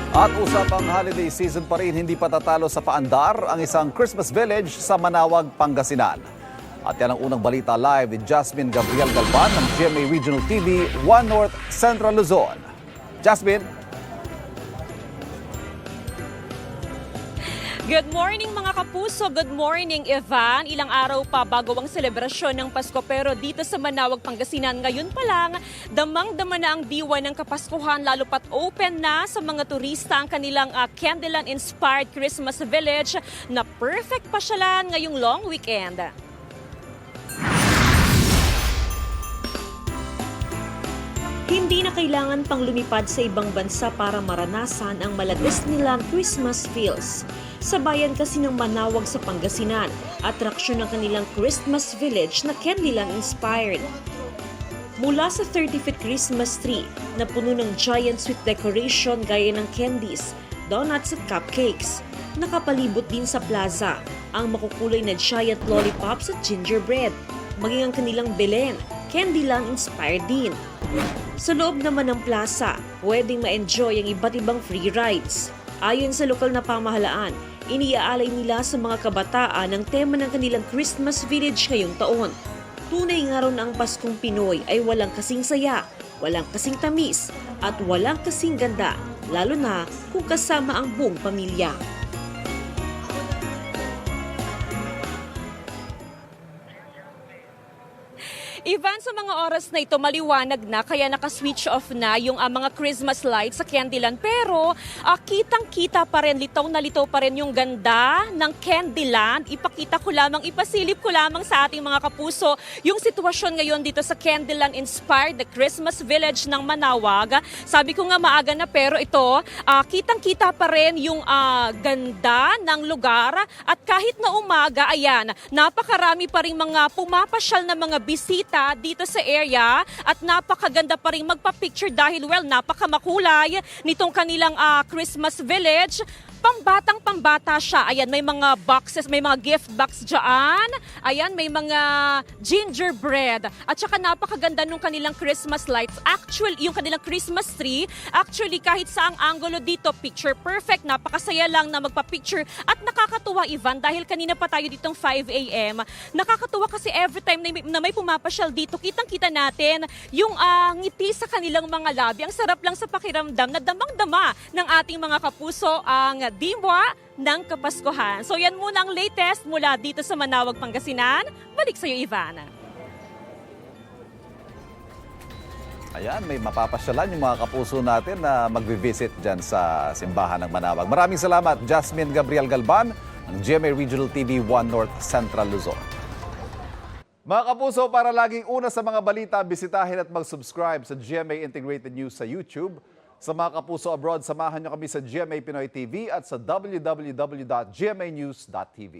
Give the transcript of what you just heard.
At usapang holiday season pa rin, hindi patatalo sa paandar ang isang Christmas village sa Manawag, Pangasinan. At yan ang unang balita live ni Jasmine Gabriel Galban ng GMA Regional TV, 1 North Central Luzon. Jasmine? Good morning mga kapuso, good morning Evan. Ilang araw pa bago ang selebrasyon ng Pasko pero dito sa Manawag, Pangasinan ngayon pa lang, damang-dama na ang diwa ng Kapaskuhan lalo pat open na sa mga turista ang kanilang Candyland-inspired Christmas Village na perfect pasyalan ngayong long weekend. Hindi na kailangan pang lumipad sa ibang bansa para maranasan ang mala Disneyland Christmas feels. Sa bayan kasi ng Manawag sa Pangasinan, atraksyon ng kanilang Christmas village na Candyland-inspired. Mula sa 30-feet Christmas tree na puno ng giant sweet decoration gaya ng candies, donuts at cupcakes. Nakapalibot din sa plaza ang makukulay na giant lollipops at gingerbread. Maging ang kanilang Belen, Candyland-inspired din. Sa loob naman ng plaza, pwedeng ma-enjoy ang iba't ibang free rides. Ayon sa lokal na pamahalaan, iniaalay nila sa mga kabataan ang tema ng kanilang Christmas Village ngayong taon. Tunay nga raw na ang Paskong Pinoy ay walang kasing saya, walang kasing tamis, at walang kasing ganda, lalo na kung kasama ang buong pamilya. Ivan, sa mga oras na ito, maliwanag na kaya naka-switch off na yung mga Christmas lights sa Candyland. Pero kitang-kita pa rin, litaw na litaw pa rin yung ganda ng Candyland. Ipasilip ko lamang sa ating mga kapuso yung sitwasyon ngayon dito sa Candyland-inspired, the Christmas Village ng Manawag. Sabi ko nga maaga na pero ito, kitang-kita pa rin yung ganda ng lugar. At kahit na umaga, ayan, napakarami pa rin mga pumapasyal na mga bisita dito sa area at napakaganda pa rin magpa-picture dahil napakamakulay nitong kanilang Christmas village. Pambatang-pambata siya. Ayan, may mga boxes, may mga gift box dyan. Ayan, may mga gingerbread. At saka napakaganda nung kanilang Christmas lights. Actually, yung kanilang Christmas tree, actually kahit saang angulo dito, picture perfect. Napakasaya lang na magpa-picture. At nakakatuwa, Ivan, dahil kanina pa tayo ditong 5 a.m. Nakakatuwa kasi every time na may pumapasyal dito, kitang-kita natin yung ngiti sa kanilang mga labi. Ang sarap lang sa pakiramdam na damang-dama ng ating mga kapuso ang diwa ng Kapaskuhan. So yan muna ang latest mula dito sa Manawag, Pangasinan. Balik sa iyo, Ivana. Ayan, may mapapasyalan yung mga kapuso natin na magvivisit dyan sa simbahan ng Manawag. Maraming salamat, Jasmine Gabriel Galban, ng GMA Regional TV 1 North Central Luzon. Mga kapuso, para laging una sa mga balita, bisitahin at mag-subscribe sa GMA Integrated News sa YouTube. Sa mga kapuso abroad, samahan nyo kami sa GMA Pinoy TV at sa www.gmanews.tv.